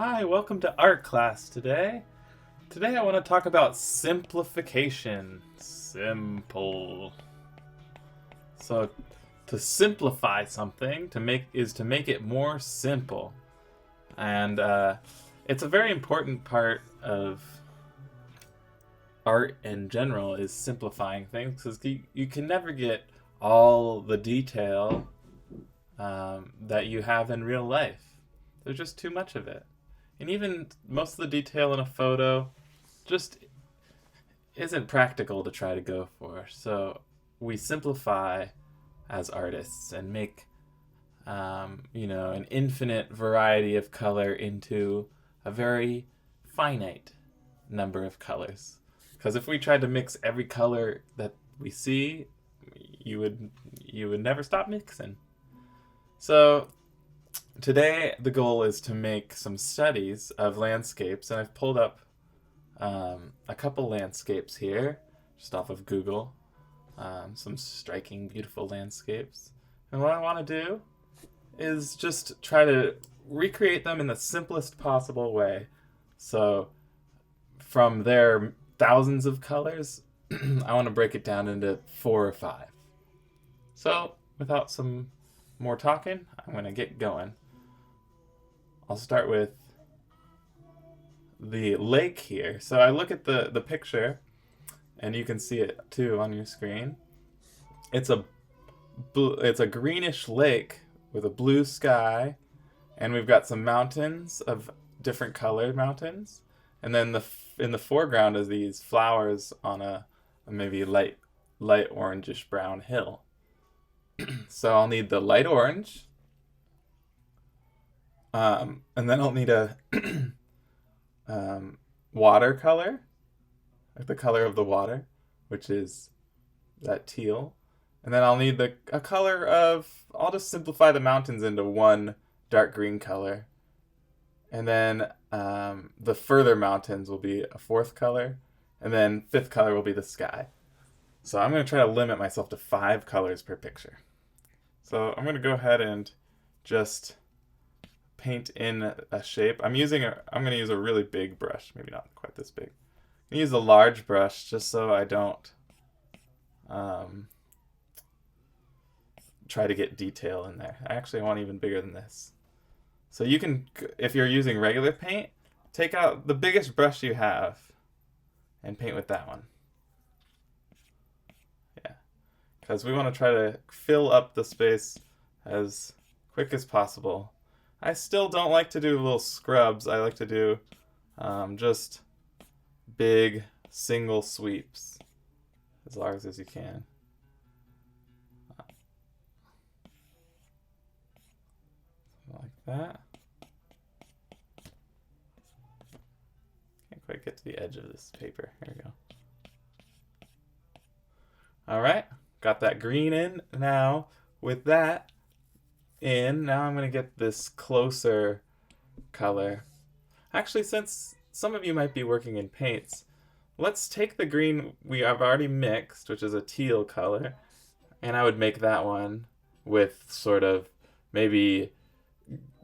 Hi, welcome to art class today. Today I want to talk about simplification. Simple. So to simplify something to make it more simple. And it's a very important part of art in general is simplifying things because you can never get all the detail that you have in real life. There's just too much of it. And even most of the detail in a photo just isn't practical to try to go for. So we simplify as artists and make, an infinite variety of color into a very finite number of colors. Because if we tried to mix every color that we see, you would never stop mixing. So today, the goal is to make some studies of landscapes, and I've pulled up a couple landscapes here, just off of Google. Some striking, beautiful landscapes. And what I want to do is just try to recreate them in the simplest possible way. So, from their thousands of colors, I want to break it down into 4 or 5. So, without some more talking, I'm going to get going. I'll start with the lake here. So I look at the picture, and you can see it too on your screen. It's a greenish lake with a blue sky, and we've got some mountains of different colored mountains, and then in the foreground is these flowers on a maybe light orangish brown hill. So I'll need the light orange. And then I'll need a watercolor, like the color of the water, which is that teal. And then I'll need a color of, I'll just simplify the mountains into one dark green color. And then the further mountains will be a 4th color. And then 5th color will be the sky. So I'm going to try to limit myself to 5 colors per picture. So I'm going to go ahead and just paint in a shape. I'm going to use a really big brush, maybe not quite this big. I'm going to use a large brush just so I don't try to get detail in there. I actually want even bigger than this. So you can, if you're using regular paint, take out the biggest brush you have and paint with that one. Yeah, because we want to try to fill up the space as quick as possible. I still don't like to do little scrubs. I like to do just big single sweeps as large as you can. Like that. Can't quite get to the edge of this paper. Here we go. Alright, got that green in. Now, with that in, now I'm going to get this closer color. Actually, since some of you might be working in paints, let's take the green we have already mixed, which is a teal color, and I would make that one with sort of maybe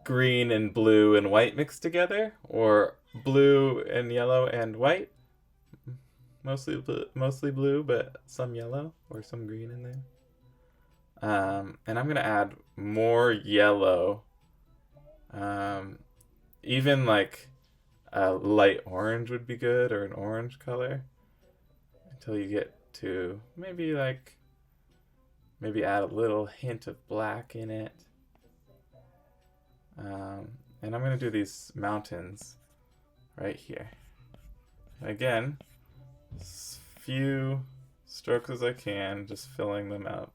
green and blue and white mixed together, or blue and yellow and white. Mostly blue, but some yellow or some green in there. And I'm going to add more yellow. Even like a light orange would be good, or an orange color, until you get to maybe add a little hint of black in it. And I'm going to do these mountains right here. And again, as few strokes as I can, just filling them out.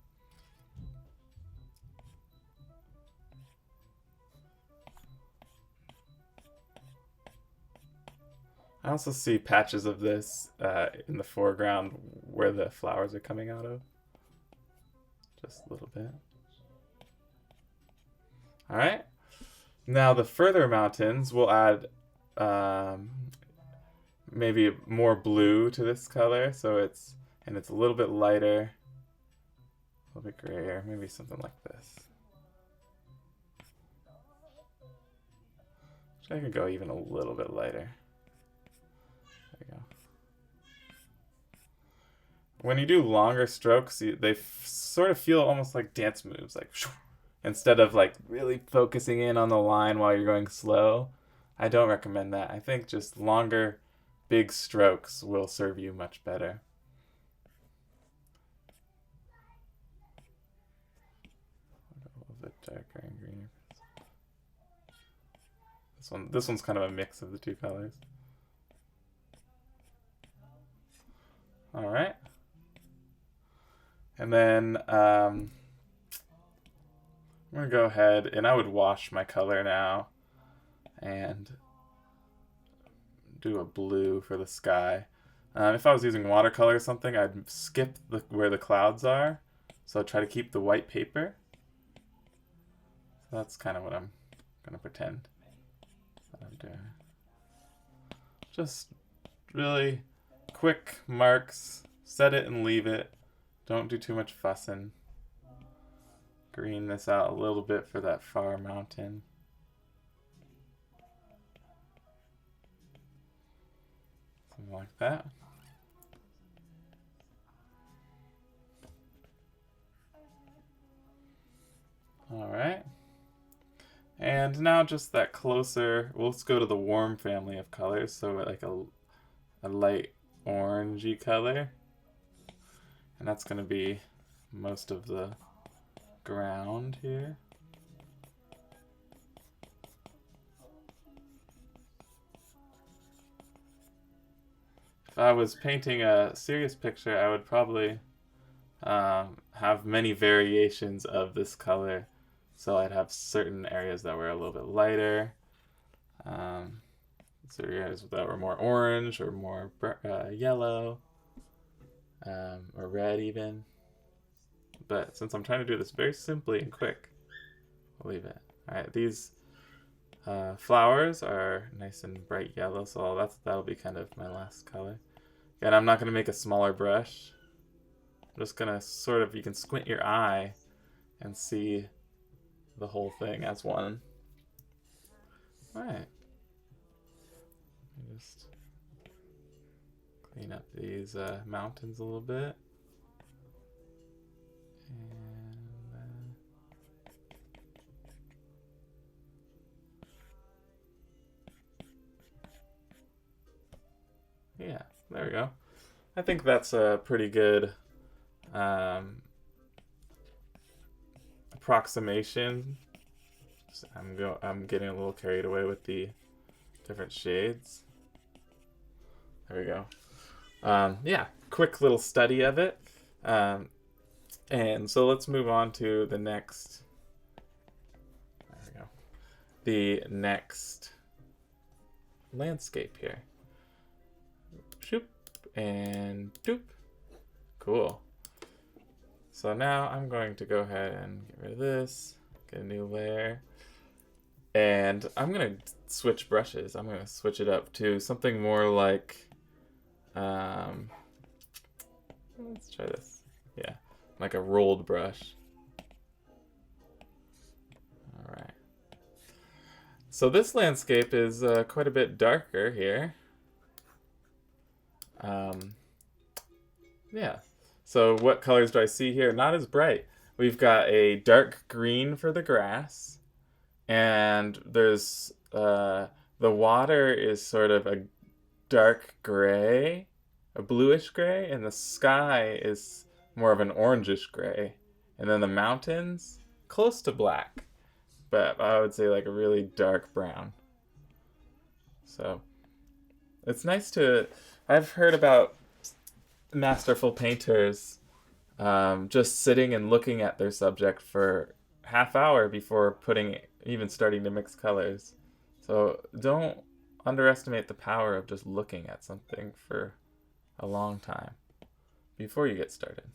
I also see patches of this in the foreground where the flowers are coming out of. Just a little bit. Alright. Now the further mountains, we'll add maybe more blue to this color, so it's a little bit lighter, a little bit grayer, maybe something like this. I could go even a little bit lighter. There you go. When you do longer strokes, they sort of feel almost like dance moves, like instead of like really focusing in on the line while you're going slow. I don't recommend that. I think just longer, big strokes will serve you much better. A little bit darker and greener. This one's kind of a mix of the two colors. All right. And then I'm going to go ahead and I would wash my color now and do a blue for the sky. If I was using watercolor or something, I'd skip where the clouds are. So I'd try to keep the white paper. So that's kind of what I'm going to pretend that I'm doing. Just really quick marks, set it and leave it. Don't do too much fussing. Green this out a little bit for that far mountain. Something like that. All right. And now just that closer, let's go to the warm family of colors. So like a light orangey color. And that's going to be most of the ground here. If I was painting a serious picture, I would probably have many variations of this color. So I'd have certain areas that were a little bit lighter, certain areas that were more orange or more yellow. Or red even. But since I'm trying to do this very simply and quick, I'll leave it. Alright, these flowers are nice and bright yellow, so that'll be kind of my last color. Again, I'm not going to make a smaller brush. I'm just going to sort of, you can squint your eye and see the whole thing as one. Alright. Just clean up these mountains a little bit. And yeah, there we go. I think that's a pretty good approximation. I'm getting a little carried away with the different shades. There we go. Yeah, quick little study of it. And so let's move on to the next. There we go. The next landscape here. Shoop and doop. Cool. So now I'm going to go ahead and get rid of this, get a new layer. And I'm going to switch brushes. I'm going to switch it up to something more like, let's try this. Yeah, like a rolled brush. All right. So this landscape is quite a bit darker here. Yeah. So what colors do I see here? Not as bright. We've got a dark green for the grass. And there's the water is sort of a dark gray, a bluish gray, and the sky is more of an orangish gray. And then the mountains, close to black, but I would say like a really dark brown. So it's nice to, I've heard about masterful painters just sitting and looking at their subject for half hour before even starting to mix colors. So don't underestimate the power of just looking at something for a long time before you get started.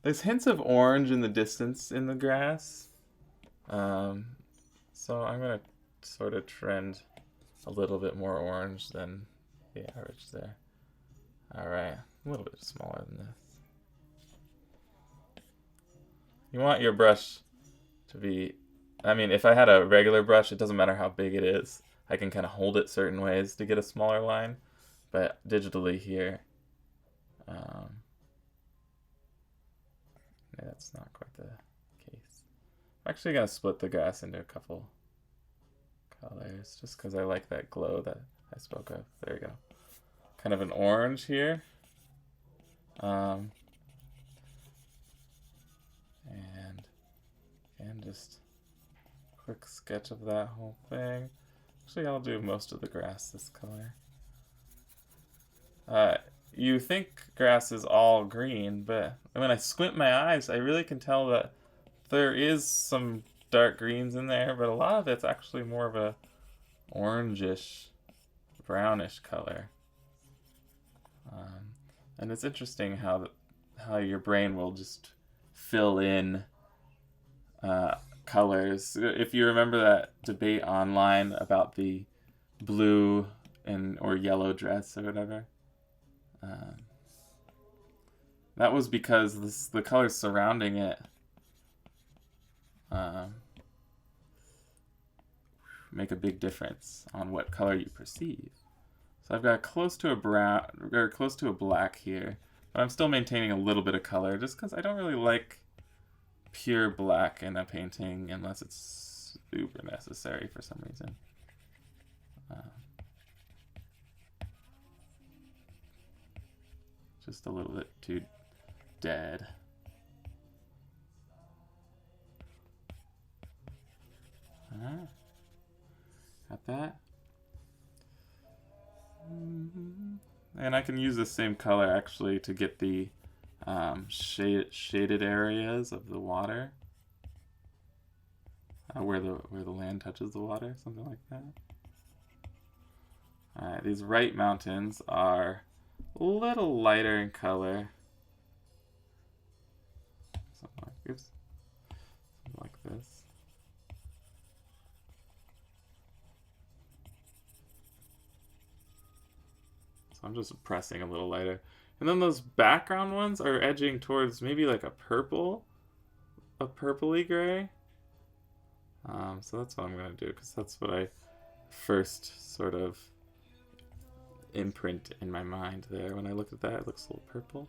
There's hints of orange in the distance in the grass. So I'm going to sort of trend a little bit more orange than the average there. All right, a little bit smaller than this. You want your brush to be, I mean, if I had a regular brush, it doesn't matter how big it is. I can kind of hold it certain ways to get a smaller line, but digitally here, that's not quite the case. I'm actually going to split the grass into a couple colors just because I like that glow that I spoke of. There you go. Kind of an orange here. And just quick sketch of that whole thing. Actually, I'll do most of the grass this color. You think grass is all green, but when I squint my eyes, I really can tell that there is some dark greens in there, but a lot of it's actually more of a orangish, brownish color. And it's interesting how your brain will just fill in colors. If you remember that debate online about the blue or yellow dress or whatever, that was because the colors surrounding it make a big difference on what color you perceive. So I've got close to a brown, or close to a black here, but I'm still maintaining a little bit of color just because I don't really like pure black in a painting unless it's super necessary for some reason. Just a little bit too dead. Got that. And I can use the same color actually to get the shaded areas of the water, where the land touches the water, something like that. All right, these right mountains are a little lighter in color, something like this. So I'm just pressing a little lighter. And then those background ones are edging towards maybe like a purpley gray. So that's what I'm going to do, because that's what I first sort of imprint in my mind there. When I look at that, it looks a little purple.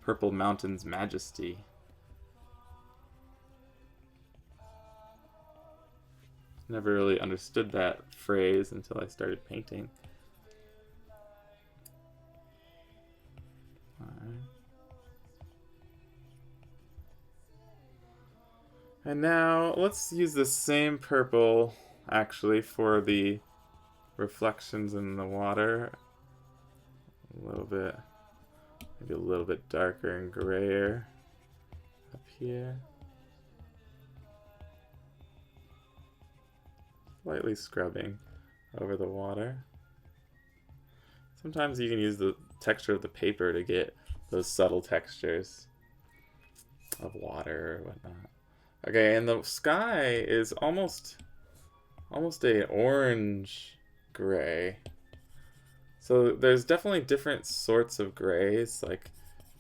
Purple Mountain's Majesty. Never really understood that phrase until I started painting. Alright. And now let's use the same purple actually for the reflections in the water. A little bit, maybe a little bit darker and grayer up here. Slightly scrubbing over the water. Sometimes you can use the texture of the paper to get those subtle textures of water or whatnot. Okay, and the sky is almost a orange gray. So there's definitely different sorts of grays. Like,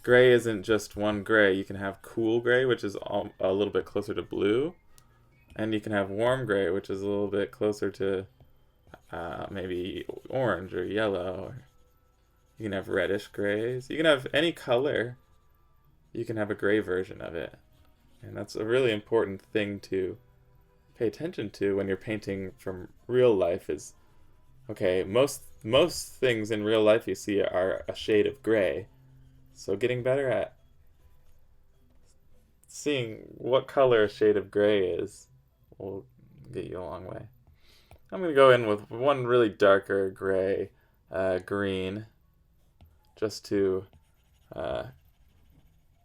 gray isn't just one gray. You can have cool gray, which is a little bit closer to blue. And you can have warm gray, which is a little bit closer to maybe orange or yellow. You can have reddish grays. You can have any color. You can have a gray version of it. And that's a really important thing to pay attention to when you're painting from real life is, okay, most things in real life you see are a shade of gray. So getting better at seeing what color a shade of gray is will get you a long way. I'm going to go in with one really darker gray, green, just to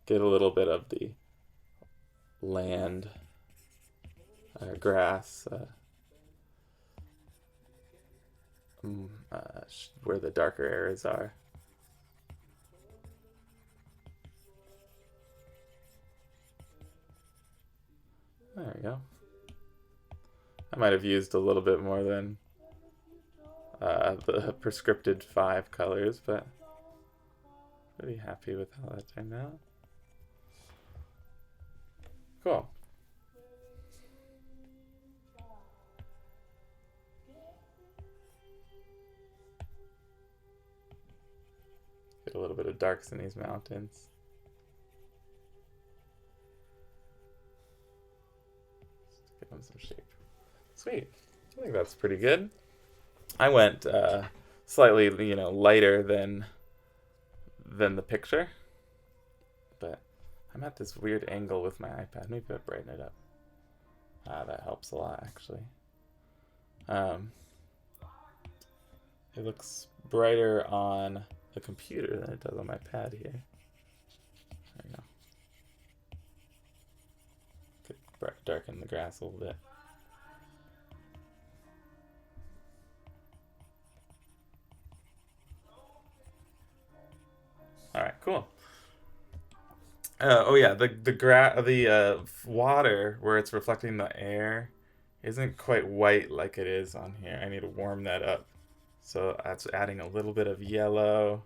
get a little bit of the land, grass, where the darker areas are. There we go. I might have used a little bit more than the prescripted 5 colors, but pretty happy with how that turned out. Cool. Get a little bit of darks in these mountains. Give them some shape. Sweet. I think that's pretty good. I went slightly, lighter than the picture, but I'm at this weird angle with my iPad. Maybe I'll brighten it up. That helps a lot, actually. It looks brighter on the computer than it does on my pad here. There we go. Could darken the grass a little bit. All right, cool. Oh yeah, the water where it's reflecting the air isn't quite white like it is on here. I need to warm that up. So that's adding a little bit of yellow,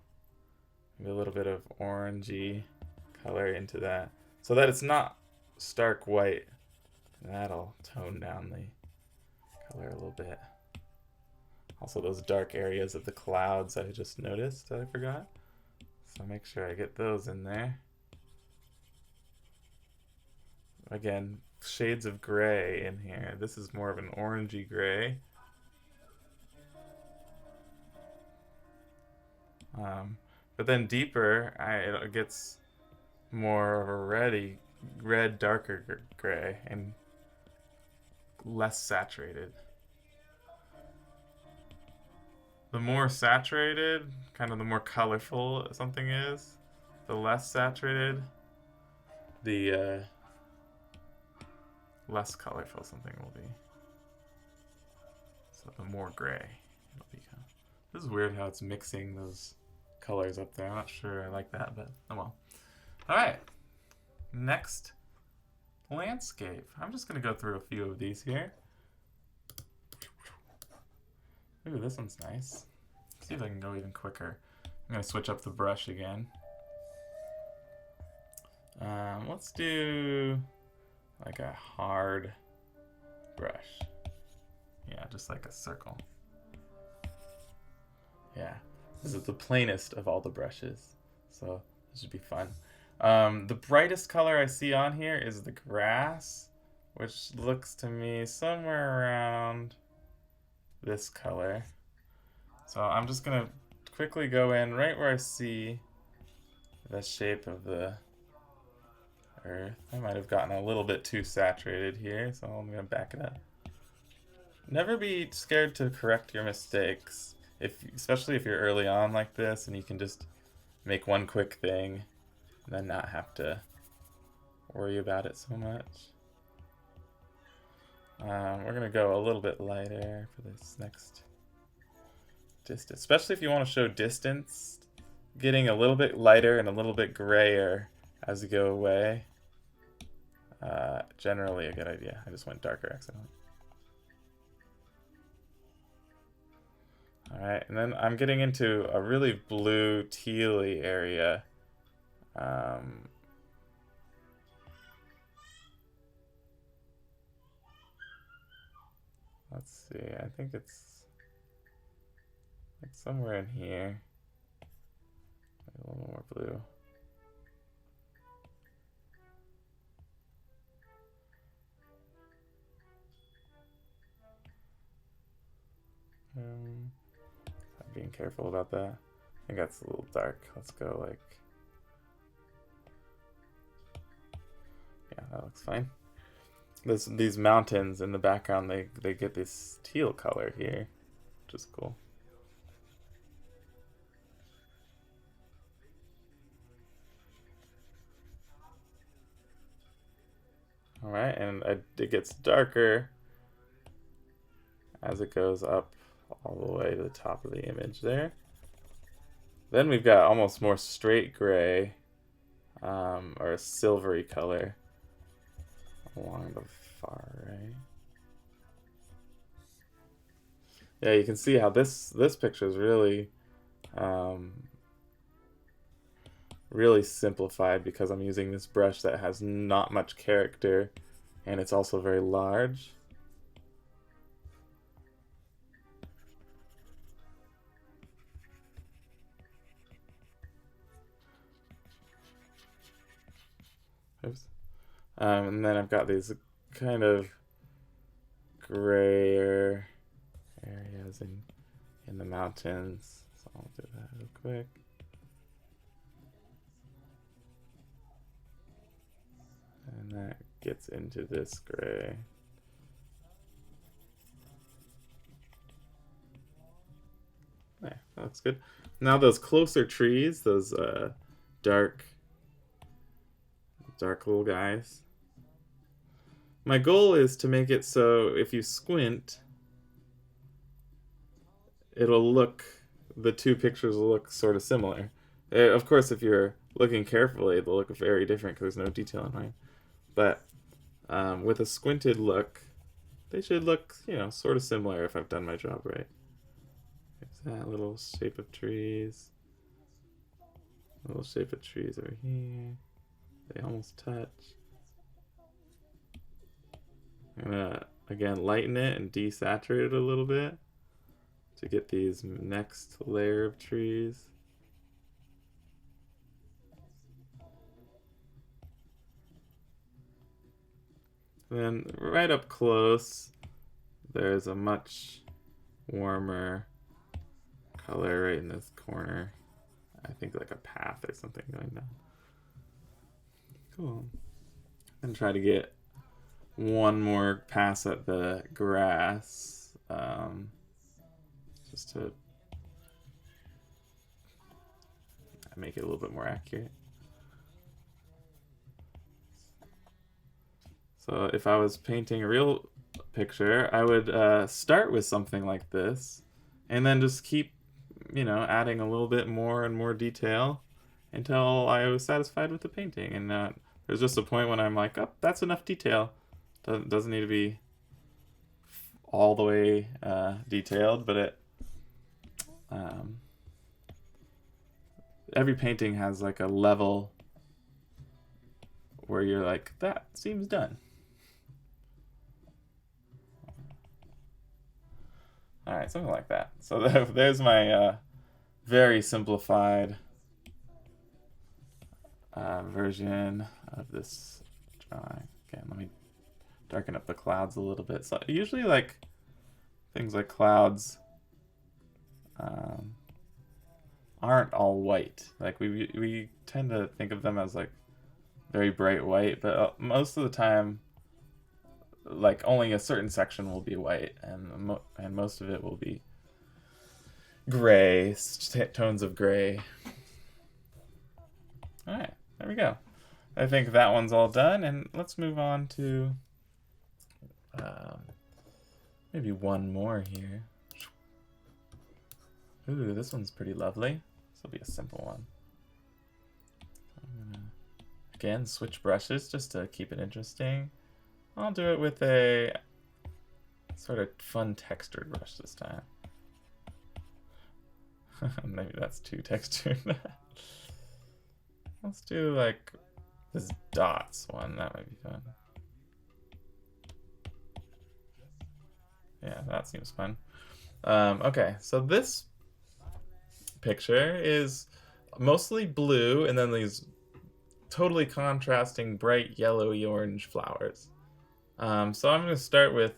maybe a little bit of orangey color into that, so that it's not stark white. That'll tone down the color a little bit. Also, those dark areas of the clouds I just noticed that I forgot. So make sure I get those in there. Again, shades of gray in here. This is more of an orangey gray. But then deeper, it gets more of a red, darker gray and less saturated. The more saturated, kind of the more colorful something is, the less saturated, the less colorful something will be. So the more gray it'll become. This is weird how it's mixing those colors up there. I'm not sure I like that, but oh well. All right, next, landscape. I'm just gonna go through a few of these here. Ooh, this one's nice. Let's see if I can go even quicker. I'm gonna switch up the brush again. Let's do like a hard brush. Yeah, just like a circle. Yeah, this is the plainest of all the brushes, so this should be fun. The brightest color I see on here is the grass, which looks to me somewhere around this color. So I'm just gonna quickly go in right where I see the shape of the earth. I might have gotten a little bit too saturated here, so I'm gonna back it up. Never be scared to correct your mistakes, especially if you're early on like this and you can just make one quick thing and then not have to worry about it so much. We're gonna go a little bit lighter for this next distance, especially if you want to show distance. Getting a little bit lighter and a little bit grayer as you go away, generally a good idea. I just went darker accidentally. All right, and then I'm getting into a really blue tealy area. Let's see, I think it's somewhere in here. A little more blue. I'm being careful about that. I think that's a little dark. Let's go like, yeah, that looks fine. These mountains in the background, they get this teal color here, which is cool. All right, and it gets darker as it goes up all the way to the top of the image there. Then we've got almost more straight gray, or a silvery color along the far right. Yeah, you can see how this picture is really really simplified because I'm using this brush that has not much character and it's also very large. And then I've got these kind of grayer areas in the mountains. So I'll do that real quick. And that gets into this gray. There, that looks good. Now those closer trees, those dark little guys. My goal is to make it so if you squint, the two pictures will look sort of similar. Of course, if you're looking carefully, they'll look very different because there's no detail in mine. But with a squinted look, they should look, sort of similar if I've done my job right. There's that little shape of trees. Little shape of trees over here. They almost touch. I'm gonna, again, lighten it and desaturate it a little bit to get these next layer of trees. Then right up close, there's a much warmer color right in this corner. I think like a path or something going down. Cool. And try to get one more pass at the grass, just to make it a little bit more accurate. So if I was painting a real picture, I would start with something like this, and then just keep, adding a little bit more and more detail until I was satisfied with the painting. And there's just a point when I'm like, oh, that's enough detail. Doesn't need to be all the way detailed, but every painting has like a level where you're like, that seems done. All right, something like that. So there's my very simplified version of this drawing. Again, let me darken up the clouds a little bit. So usually, like things like clouds aren't all white. Like we tend to think of them as like very bright white, but most of the time, like only a certain section will be white, and most of it will be gray, tones of gray. All right, there we go. I think that one's all done, and let's move on to maybe one more here. Ooh, this one's pretty lovely. This will be a simple one. I'm gonna, again, switch brushes just to keep it interesting. I'll do it with a sort of fun textured brush this time. Maybe that's too textured. Let's do like this dots one. That might be fun. Yeah, that seems fun. Okay, so this picture is mostly blue and then these totally contrasting bright yellowy orange flowers. So I'm going to start with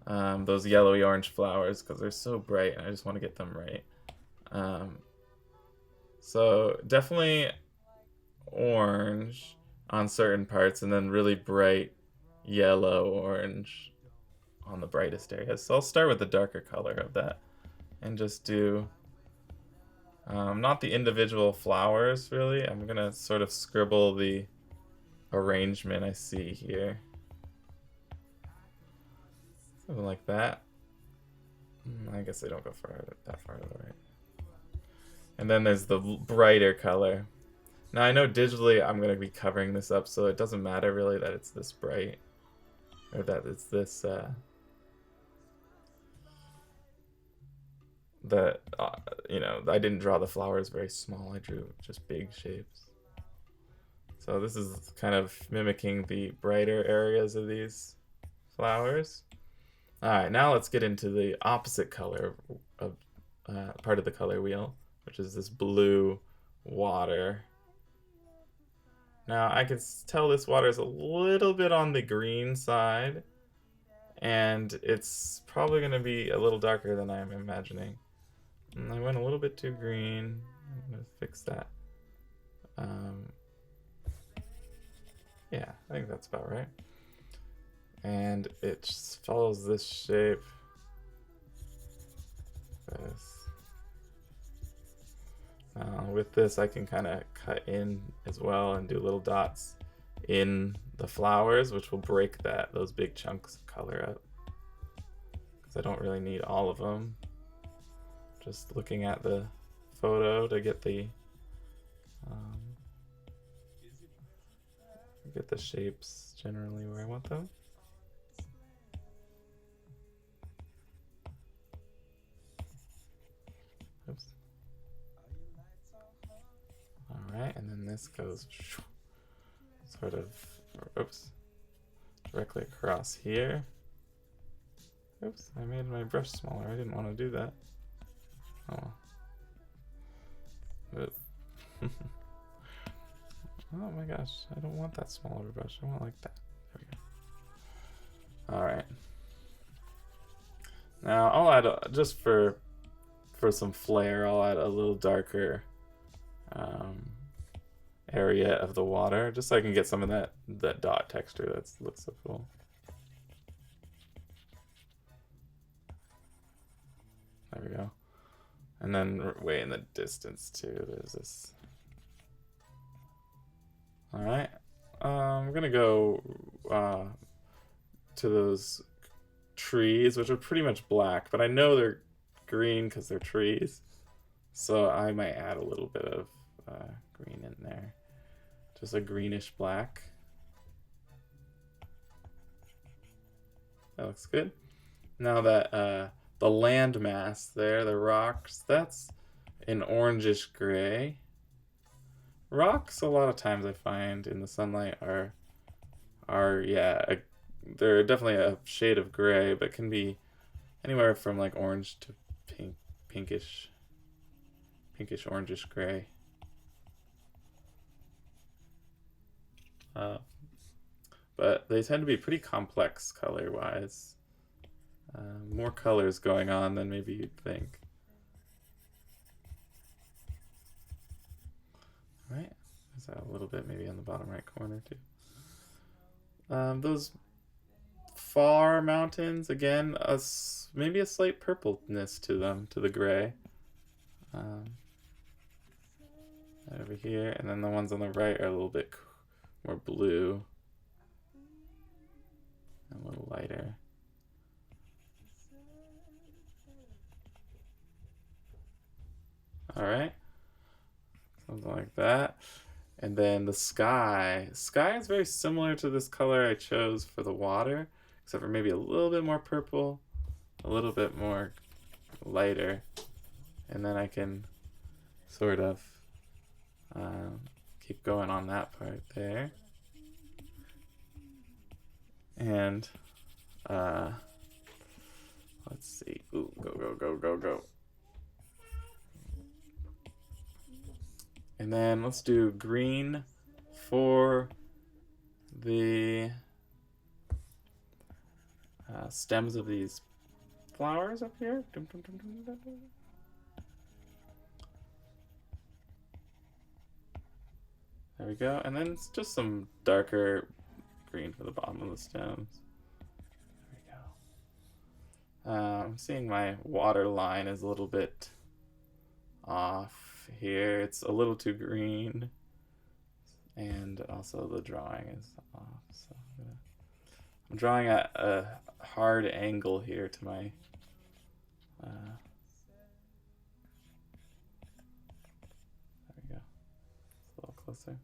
those yellowy orange flowers because they're so bright and I just want to get them right. So definitely orange on certain parts and then really bright yellow orange on the brightest areas. So I'll start with the darker color of that and just do not the individual flowers really. I'm going to sort of scribble the arrangement I see here. Something like that. I guess they don't go that far to the right. And then there's the brighter color. Now I know digitally I'm going to be covering this up, so it doesn't matter really that it's this bright. Or that it's this, I didn't draw the flowers very small, I drew just big shapes. So this is kind of mimicking the brighter areas of these flowers. Alright, now let's get into the opposite color of part of the color wheel, which is this blue water. Now I can tell this water is a little bit on the green side, and it's probably going to be a little darker than I'm imagining. And I went a little bit too green. I'm going to fix that. Yeah, I think that's about right. And it just follows this shape. With this, I can kind of cut in as well and do little dots in the flowers, which will break those big chunks of color up. Because I don't really need all of them. Just looking at the photo to get the shapes generally where I want them. Oops. Alright, and then this goes sort of, directly across here. Oops, I made my brush smaller. I didn't want to do that. Oh. Oh my gosh, I don't want that small of a brush. I want like that. There we go. Alright. Now I'll add, just for some flair, I'll add a little darker area of the water, just so I can get some of that dot texture that looks so cool. There we go. And then way in the distance too, there's this. Alright. I'm gonna go to those trees, which are pretty much black, but I know they're green because they're trees. So I might add a little bit of green in there. Just a greenish black. That looks good. Now that the land mass there, the rocks, that's an orangish gray. Rocks, a lot of times I find in the sunlight are yeah, they're definitely a shade of gray, but can be anywhere from like orange to pinkish orangish gray. But they tend to be pretty complex color-wise. More colors going on than maybe you'd think. Alright, there's that a little bit maybe on the bottom right corner too. Those far mountains, again, maybe a slight purpleness to them, to the gray. Over here, and then the ones on the right are a little bit more blue. A little lighter. Alright. Something like that. And then the sky. Sky is very similar to this color I chose for the water, except for maybe a little bit more purple, a little bit more lighter. And then I can sort of keep going on that part there. And let's see. Ooh, go. And then let's do green for the stems of these flowers up here. There we go. And then it's just some darker green for the bottom of the stems. There we go. I'm seeing my water line is a little bit off here. It's a little too green. And also the drawing is off. So I'm drawing at a hard angle here to my there we go. It's a little closer.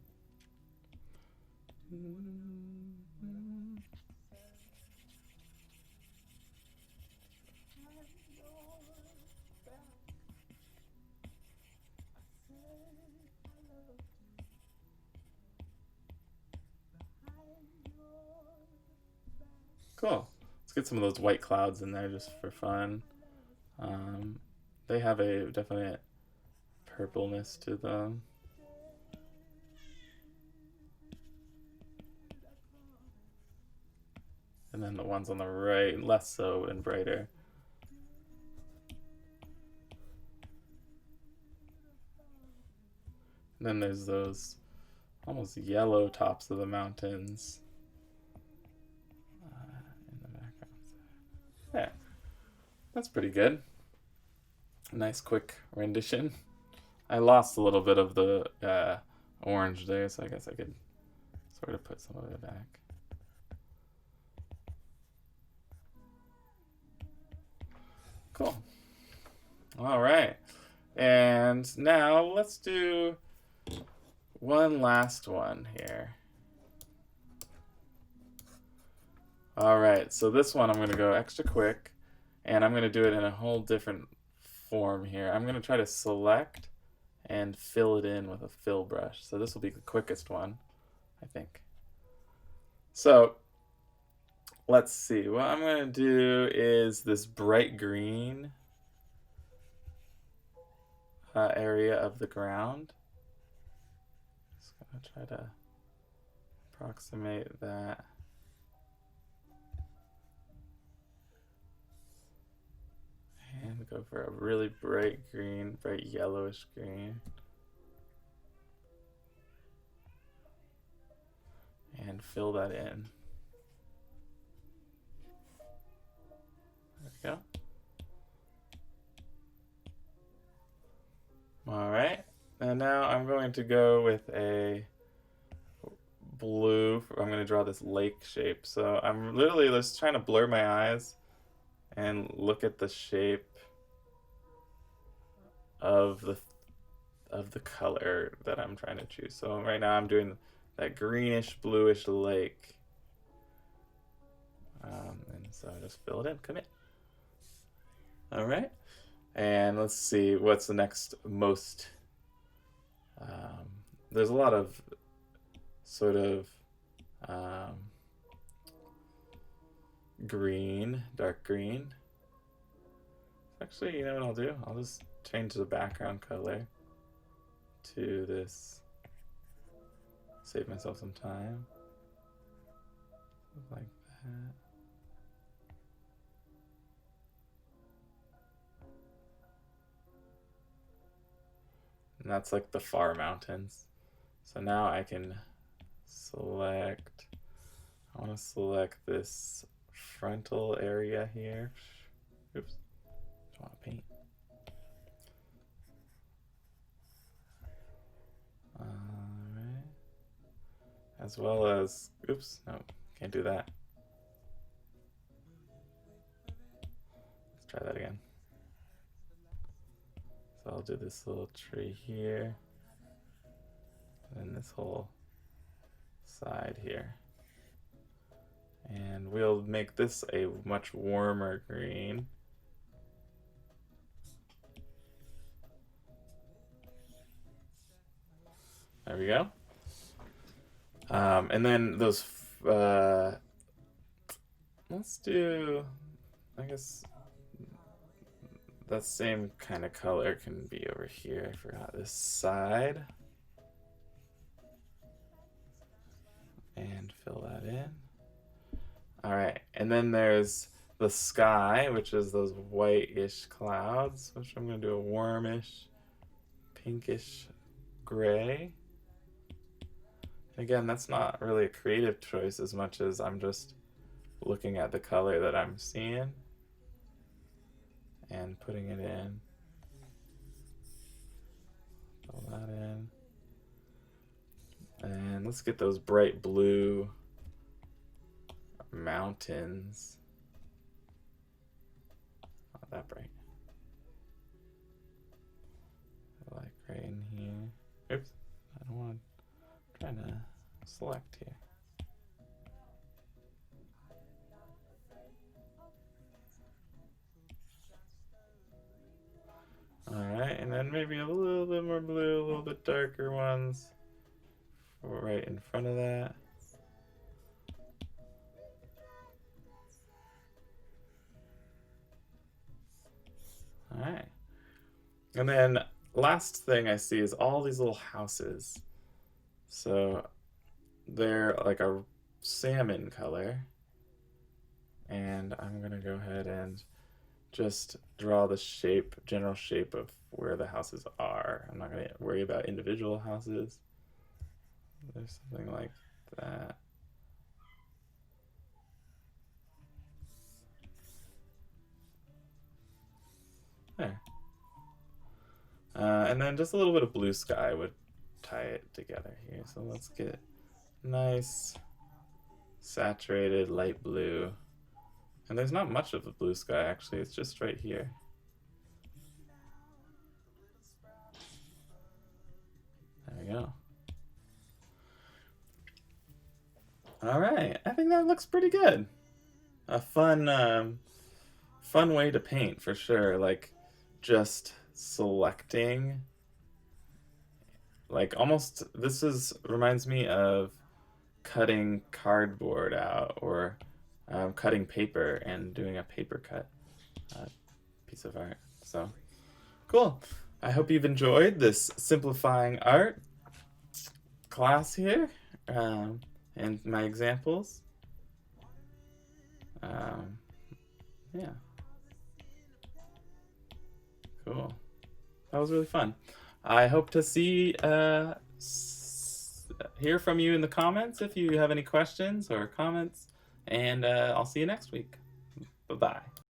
Cool. Let's get some of those white clouds in there just for fun. They have a definite purpleness to them. And then the ones on the right, less so and brighter. And then there's those almost yellow tops of the mountains in the background. Yeah, that's pretty good. Nice quick rendition. I lost a little bit of the orange there, so I guess I could sort of put some of it back. Cool. All right. And now let's do one last one here. All right, so this one I'm going to go extra quick, and I'm going to do it in a whole different form here. I'm going to try to select and fill it in with a fill brush. So this will be the quickest one, I think. So let's see. What I'm going to do is this bright green area of the ground. Just going to try to approximate that. And go for a really bright green, bright yellowish green. And fill that in. There we go. All right, and now I'm going to go with a blue. I'm going to draw this lake shape. So I'm literally just trying to blur my eyes and look at the shape of the color that I'm trying to choose. So right now I'm doing that greenish bluish lake, and so I just fill it in. Commit. All right, and let's see what's the next most. There's a lot of sort of green, dark green. Actually, you know what I'll do? I'll just change the background color to this. Save myself some time. Like that. And that's like the far mountains. So now I can select, I want to select this frontal area here. Oops, don't want to paint. Alright. As well as, oops, no, can't do that. Let's try that again. So I'll do this little tree here, and then this whole side here. And we'll make this a much warmer green. There we go. And then those, let's do, I guess, that same kind of color can be over here. I forgot this side. And fill that in. All right, and then there's the sky, which is those whitish clouds, which I'm gonna do a warmish, pinkish gray. Again, that's not really a creative choice as much as I'm just looking at the color that I'm seeing and putting it in. Fill that in. And let's get those bright blue mountains. Not that bright. Like right in here. Oops, I don't want to, I'm trying to select here. Alright, and then maybe a little bit more blue, a little bit darker ones right in front of that. Alright. And then last thing I see is all these little houses. So they're like a salmon color. and I'm gonna go ahead and just draw the shape, general shape of where the houses are. I'm not gonna worry about individual houses. There's something like that. There. And then just a little bit of blue sky would tie it together here. So let's get nice saturated light blue. And there's not much of the blue sky actually, it's just right here. There we go. All right, I think that looks pretty good. A fun, fun way to paint for sure. Like just selecting, like almost. Reminds me of cutting cardboard out or cutting paper and doing a paper cut piece of art. So cool. I hope you've enjoyed this simplifying art class here. And my examples. Yeah. Cool. That was really fun. I hope to hear from you in the comments if you have any questions or comments, and I'll see you next week. Bye-bye.